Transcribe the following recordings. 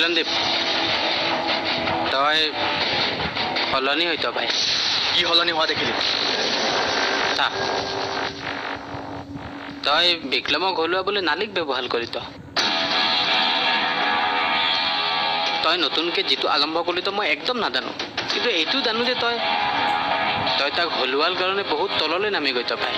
সন্দীপ তই সলনি হৈত ভাই কি সলনি হোৱা দেখিলি চা তই বিক্ৰমক ঘৰুৱা বুলি নালিক ব্যৱহাৰ কৰি তই নতুনকৈ যিটো আৰম্ভ কৰিলি মই একদম নাজানো কিন্তু এইটো জানো যে তই তাক হলোৱাৰ কাৰণে বহুত তললৈ নামি গৈছ ভাই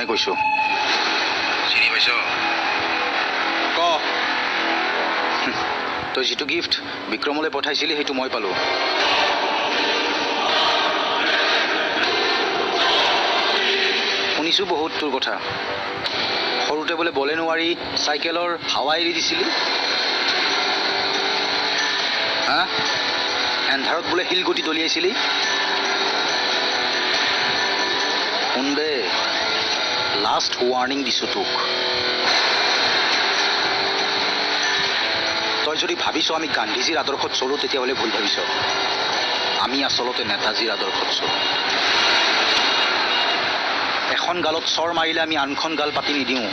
কৈছো চিনি পাইছ ক তই যিটো গিফ্ট বিক্ৰমলৈ পঠাইছিলি সেইটো মই পালো শুনিছো বহুত তোৰ কথা সৰুতে বোলে বলে নোৱাৰি চাইকেলৰ হাৱা এৰি দিছিলি হা এন্ধাৰত বোলে শিলগুটি দলিয়াইছিলি শুনবে লাষ্ট ৱাৰ্নিং দিছো তোক তই যদি ভাবিছ আমি গান্ধীজীৰ আদৰ্শত চলো তেতিয়াহ'লে ভুল ভাবিছ আমি আচলতে নেতাজীৰ আদৰ্শত চলো এখন গালত চৰ মাৰিলে আমি আনখন গাল পাতি নিদিওঁ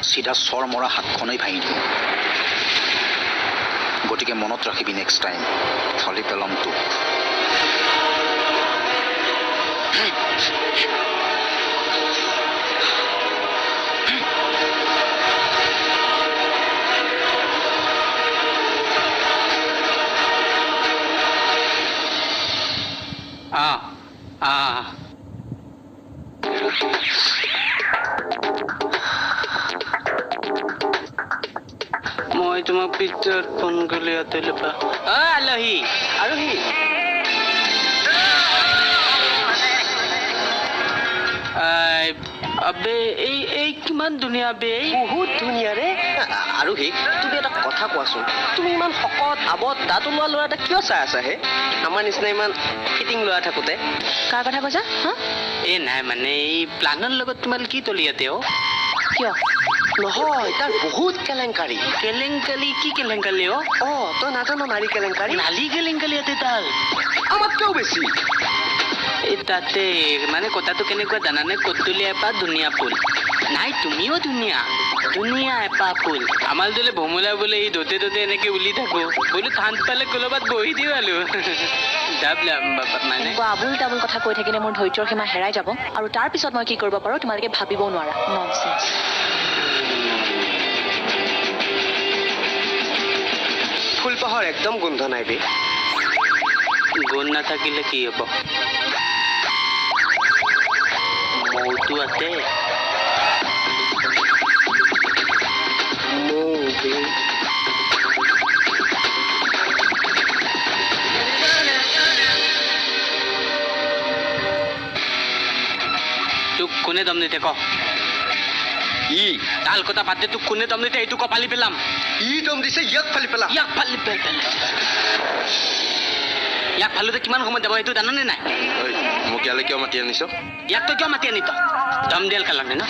চিধা চৰ মৰা হাতখনেই ভাঙি দিওঁ গতিকে মনত ৰাখিবি নেক্সট টাইম থলি পেলম তোক মই তোমাক পিছত ফোন কৰিলে আতৰিলে আলহী আলহী আবে এই কিমান ধুনীয়া বে বহুত ধুনীয়া ৰে আৰু হে তুমি এটা কথা কোৱাচোন তুমি ইমান শকত আবত দাঁত ওলোৱা ল'ৰা এটা কিয় চাই আছা হে আমাৰ নিচিনা ইমান ফিটিং ল'ৰা থাকোঁতে কাৰ কথা কৈছা হা এই নাই মানে এই প্লানৰ লগত তোমাৰ কি তলিয়াতে কিয় নহয় তাৰ বহুত কেলেংকাৰী কি কেলেংকাৰী তই নাজানো নাৰী কেলেংকাৰী নালী কেলেংকাৰী ইয়াতে তাৰ আমাতকেও বেছি এই তাতে মানে কথাটো কেনেকুৱা জানানে কতুলি এপাহ ধুনীয়া ফুল নাই তুমিও ধুনীয়া ধুনীয়া এপাহ ফুল আমাৰ দলে ভমলা বোলে এই দতে দতে এনেকে উলি থাকো বোলো ঠান পালে কলবাত বহি দিওঁ আলো মানে আবুল তাবুল কথা কৈ থাকিলে মোৰ ধৈৰ্যৰ সীমা হেৰাই যাব আৰু তাৰ পিছত মই কি কৰিব পাৰো তোমালোকে ভাবিবও নোৱাৰা ননসেন্স ফুলপাহৰ একদম গোন্ধ নাই বে গুণ নাথাকিলে কি হ'ব মৌটো আছে তোক কোনে দম দিছে ক ই তাল কথা বাদ দে তোক কোনে দম দিছে এইটো কপালি পেলাম ই দম দিছে ইয়াক ফালি পেলা ইয়াক ফালোতে কিমান সময় যাব এইটো জাননে নাই মোক ইয়ালৈ কিয় মাতি আনিছ ইয়াক তই কিয় মাতি আনি তই দম দিয়াৰ কাৰণে ন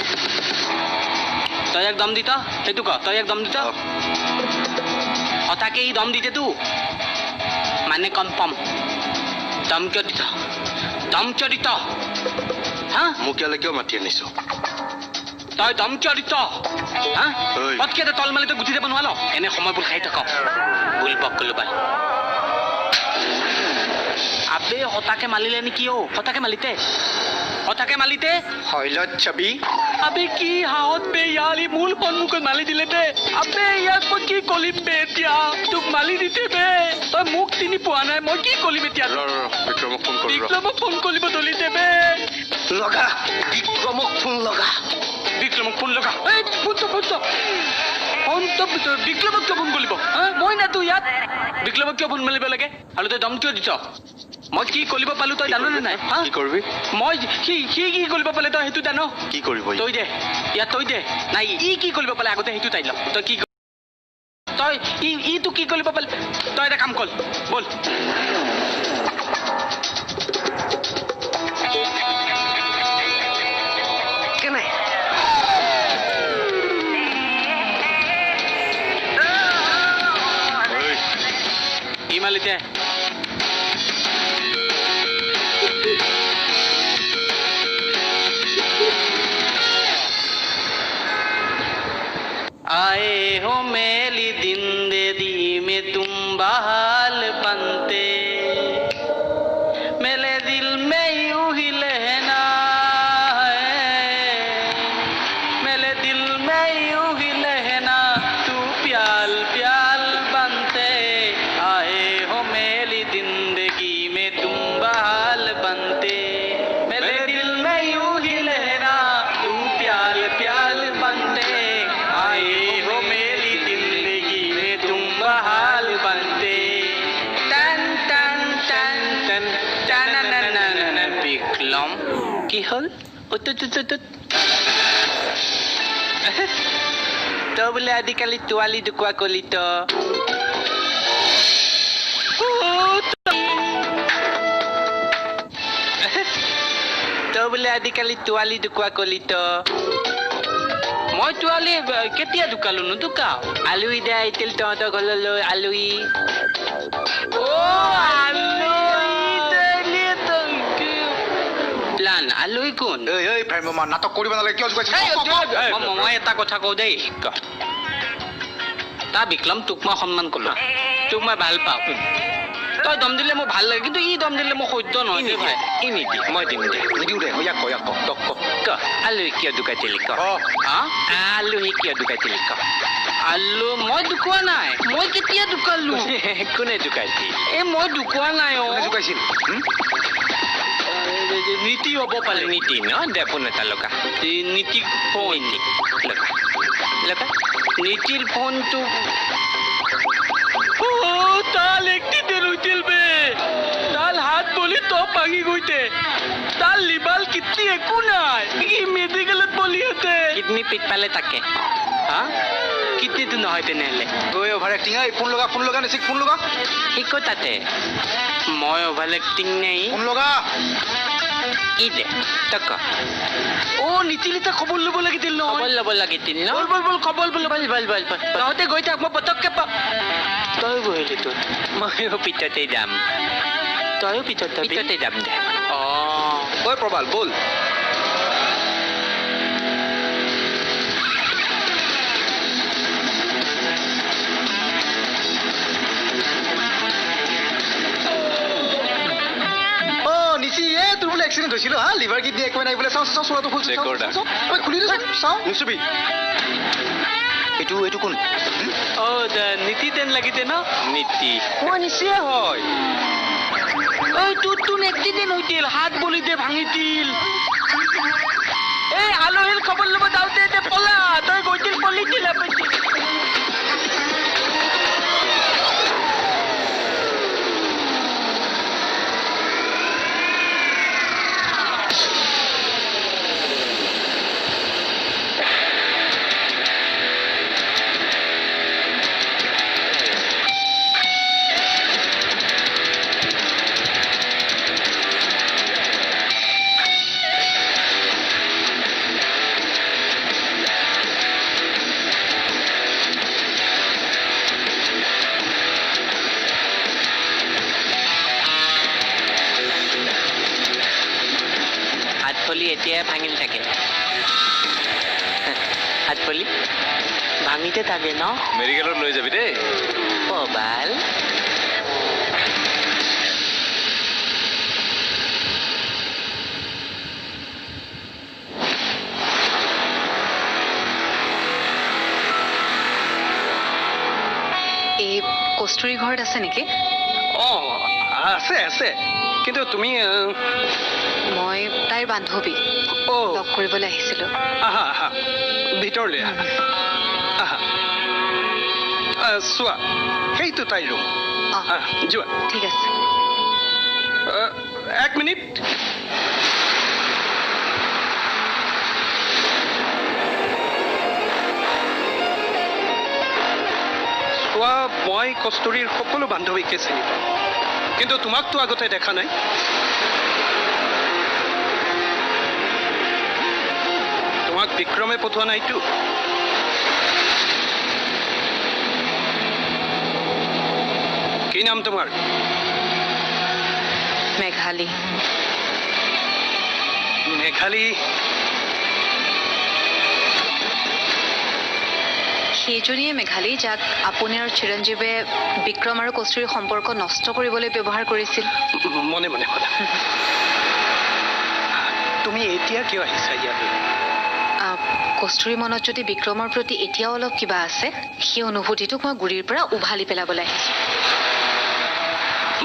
তই এক দম দিত সেইটো ক তই এক দম দিত সঁচাকে ই দম দিছে তো মানে কনফাৰ্ম দম কিয় দিত হা মোক ইয়ালৈ কিয় মাতি আনিছ তই দম কিয় দিত হা পটকে তল মালিতে গুচি যাব নোৱাৰো এনে সময়বোৰ খাই থাক ভুল বকলো বাই আবে হতাকে মালিলে নেকি ও হতাকে মালিতে হইলত ছবি আবে কি হাত বে ইয়ালি মূল সন্মুখত মালি দিলে দে আবে ইয়াক মই কি কলিম বে এতিয়া তোক মালি দিতে বে তই মোক চিনি পোৱা নাই মই কি কলিম এতিয়া বিক্ৰমক ফোন কৰিব দলিতে বে লগা বিক্ৰমক ফোন লগা এই ফোনটো বিক্ৰমক কিয় ফোন কৰিব মই না তোৰ ইয়াত বিক্ৰমক কিয় ফোন মাৰিব লাগে আৰু তই দম কিয় দিছ মই কি কৰিব পালো তই জাননে নাই কি কৰিবি মই সি কি কৰিব পালে তই সেইটো জান কি কৰিব তই দে ইয়াত তই দে নাই ই কি কৰিব পালে আগতে সেইটো তাই ল তই কি তই ই তো কি কৰিব পালে তই এটা কাম কৰ বল কেনে ই মালিতে आए हो मेली जिंदगी में तुम बहाल बनते मेरे दिल में यूं ही लहना है मेरे दिल में यूं ही लहना तू प्याल प्याल बनते आए हो मेरी जिंदगी में तुम बहाल बनते मेरे दिल में यूं ही लहना तू प्याल प्याल बनते आए हो मेरी जिंदगी में तुम बहाल बनते टन टन टन टन टन बिक्लम কি হল তো বোলে আজিকালি তোৱালি ঢুকুৱা কলি তো তো বোলে আজিকালি তোৱালি ঢুকুৱা কলি তো মই তোৱালি কেতিয়া ঢুকালো নুঢুকাও আলুই দে আহিছিল তহঁতৰ ঘৰলৈ আলুই প্লান আলুই কোন নাটক কৰিব নালাগে কিয় মই এটা কথা কওঁ দেই তা বিক্ৰম তোক মই সন্মান কলো তোক মই ভাল পাওঁ তই দম দিলে মোৰ ভাল লাগে কিন্তু ই দম দিলে মোৰ সহ্য নহয় ই নিদি মই দিম দে নিদিওঁ দে ইয়াক ক আলুই কিয় ঢুকাইছিলি ক আলুই কিয় ঢুকাইছিলি ক আলু মই ঢুকোৱা নাই মই কেতিয়া ঢুকালো কোনে ঢুকাইছিল এই মই ঢুকোৱা নাই জোকাইছিল নীতি হ'ব পাৰে নীতি ন দে ফোন এটা লগা নীতি ফোন লগা নীতিৰ ফোনটো তাল একদিন হৈছিল বে তাল হাত বলি টপ ভাঙি গৈছে তাল লিবাল কিডনি একো নাই ই মেডিকেলত বলিহঁতে কিডনি পিট পালে তাকে হা কিডনিটো নহয় তেনেহ'লে গৈ অভাৰ এক্টিং ফোন লগা নিচিক ফোন লগা শিকো তাতে মই অভাৰ এক্টিং নাই ফোন লগা ই দে তক নীতিলিতা খবৰ ল'ব লাগিছিল ন খবৰ ল'ব লাগিছিল ন বল খবৰ বল তহঁতে গৈ থাক মই পটককে তই বহিলি তোৰ ময়ো পিছতে যাম তয়ো পিছতে যাম দে ঐ প্ৰবাল বল এক্সিডেণ্ট হৈছিল হা লিভাৰ কিডনি একোৱে নাই বোলে চাওঁ চোৱাটো ফুল চেক কৰ দা। খুলি দিছোঁ চাওঁ নুচুবি এইটো কোন অ' নীতি যেন লাগিছে ন নীতি মই নিশ্চয় হয় ঐ তোৰ এক্সিডেণ্ট হৈছিল হাত বলিতে ভাঙিছিল এই আলহীৰ খবৰ ল'ব যাওঁতে এতিয়া পলা তই গৈছিল পলিছিল হাতফলি এতিয়াই ভাঙিল থাকে হাতফলি ভাঙিতে থাকে ন মেডিকেলত লৈ যাবি দেই বাল এই কস্তুৰী ঘৰত আছে নেকি অঁ আছে আছে কিন্তু তুমি মই তাইৰ বান্ধৱী লগ কৰিবলৈ আহিছিলোঁ আহা আহা ভিতৰলৈ আহা আহা চোৱা সেইটো তাইৰ ৰুম অঁ যোৱা ঠিক আছে 1 মিনিট চোৱা মই কস্তুৰীৰ সকলো বান্ধৱীকে চিনি পাওঁ কিন্তু তোমাকতো আগতে দেখা নাই তোমাক বিক্ৰমে পঠোৱা নাইতো কি নাম তোমাৰ মেঘালী মেঘালী সেইজনীয়ে মেঘালী যাক আপুনি আৰু চিৰঞ্জীৱে বিক্ৰম আৰু কস্তুৰীৰ সম্পৰ্ক নষ্ট কৰিবলৈ ব্যৱহাৰ কৰিছিল মনে মনে মনে তুমি এতিয়া কিয় আহিছা ইয়ালৈ কস্তুৰীৰ মনত যদি বিক্ৰমৰ প্ৰতি এতিয়াও অলপ কিবা আছে সেই অনুভূতিটোক মই গুৰিৰ পৰা উভালি পেলাবলৈ আহিছোঁ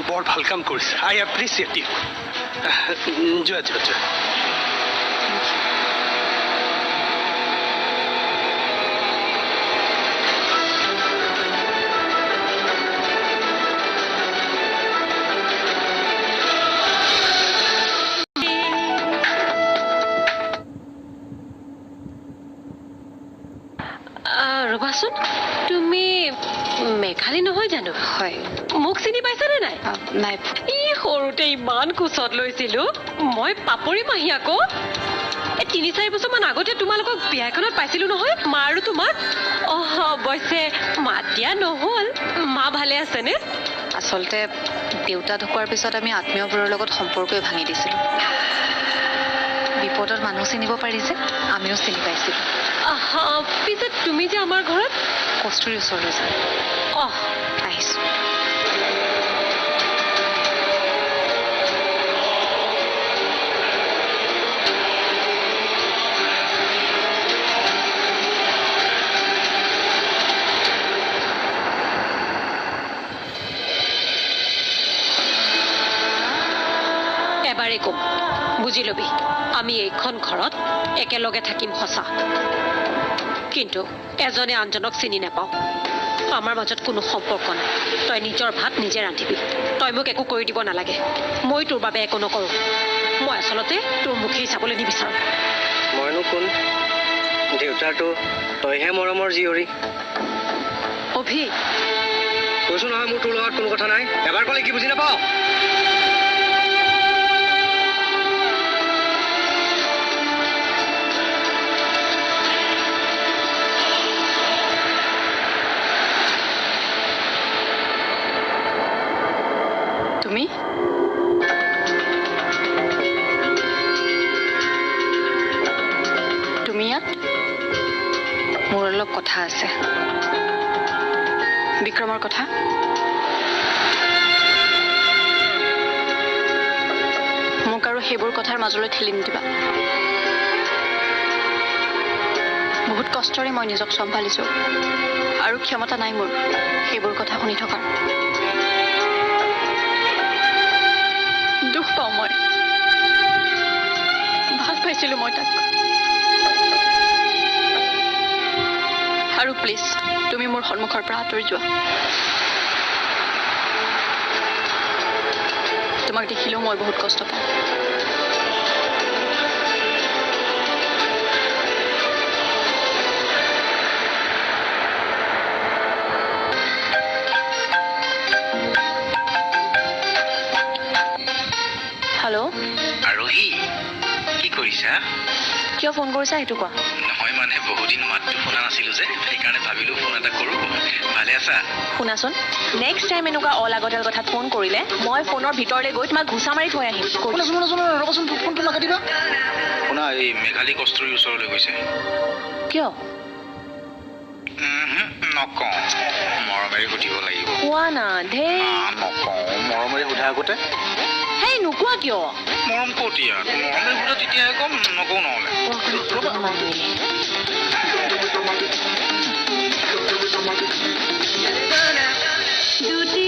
বৰ ভাল কাম কৰিছা আই এপ্ৰিচিয়েট ইউ যোৱা যোৱা যোৱা ৰবাচোন তুমি মেঘালী নহয় জানো হয় মোক চিনি পাইছানে নাই নাই ই সৰুতে ইমান কোচত লৈছিলো মই পাপৰি মাহী আকৌ ৩-৪ বছৰমান আগতে তোমালোকক বিয়াখনত পাইছিলো নহয় মা আৰু তোমাক অৱশ্যে মাত দিয়া নহ'ল মা ভালে আছেনে আচলতে দেউতা ঢুকোৱাৰ পিছত আমি আত্মীয়বোৰৰ লগত সম্পৰ্কই ভাঙি দিছিলোঁ বিপদত মানুহ চিনিব পাৰিছে আমিও চিনি পাইছিলোঁ পিছে তুমি যে আমাৰ ঘৰত কস্তুৰীৰ ওচৰলৈ যাম আহিছোঁ এবাৰে কম বুজি লবি আমি এইখন ঘৰত একেলগে থাকিম সঁচা কিন্তু এজনে আনজনক চিনি নাপাওঁ আমাৰ মাজত কোনো সম্পৰ্ক নাই তই নিজৰ ভাত নিজে ৰান্ধিবি তই মোক একো কৰি দিব নালাগে মই তোৰ বাবে একো নকৰোঁ মই আচলতে তোৰ মুখেই চাবলৈ নিবিচাৰোঁ মইনো কোন দেউতাৰটো তইহে মৰমৰ জীয়ৰী অভি কৈছো নহয় মোৰ তোৰ লগত কোনো কথা নাই এবাৰ ক'লে কি বুজি নাপাওঁ তুমি তুমি ইয়াত মোৰ অলপ কথা আছে বিক্ৰমৰ কথা মোক আৰু সেইবোৰ কথাৰ মাজলৈ ঠেলি নিদিবা বহুত কষ্টৰে মই নিজক চম্ভালিছো আৰু ক্ষমতা নাই মোৰ সেইবোৰ কথা শুনি থকাৰ দুখ পাওঁ মই ভাল পাইছিলো মই তাক আৰু প্লিজ তুমি মোৰ সন্মুখৰ পৰা আঁতৰি যোৱা তোমাক দেখিলেও মই বহুত কষ্ট পাওঁ হেল্ল' আৰোহী কি কৰিছা কিয় ফোন কৰিছা সেইটো কোৱা নহয় মানে বহুদিন মাতটো শুনা নাছিলো যে সেইকাৰণে ভাবিলো ফোন এটা কৰো ভালে আছা শুনাচোন নেক্সট টাইম এনেকুৱা অলাগতিয়াল কথাত ফোন কৰিলে মই ফোনৰ ভিতৰলৈ গৈ তোমাক ঘুচা মাৰি থৈ আহিম ৰ'বাচোন ফোনটো নাকাটিবা শুনা এই মেঘালী কস্তুৰীৰ ওচৰলৈ গৈছে কিয় নকওঁ মৰমেৰে সুধিব লাগিব কোৱা না ধেই নকওঁ মৰমেৰে সোধা আগতে হেই নোকোৱা কিয় মৰম ক'ত ইয়াত মৰমেৰে সোধা তেতিয়াহে কম নকওঁ নহ'লে দুটি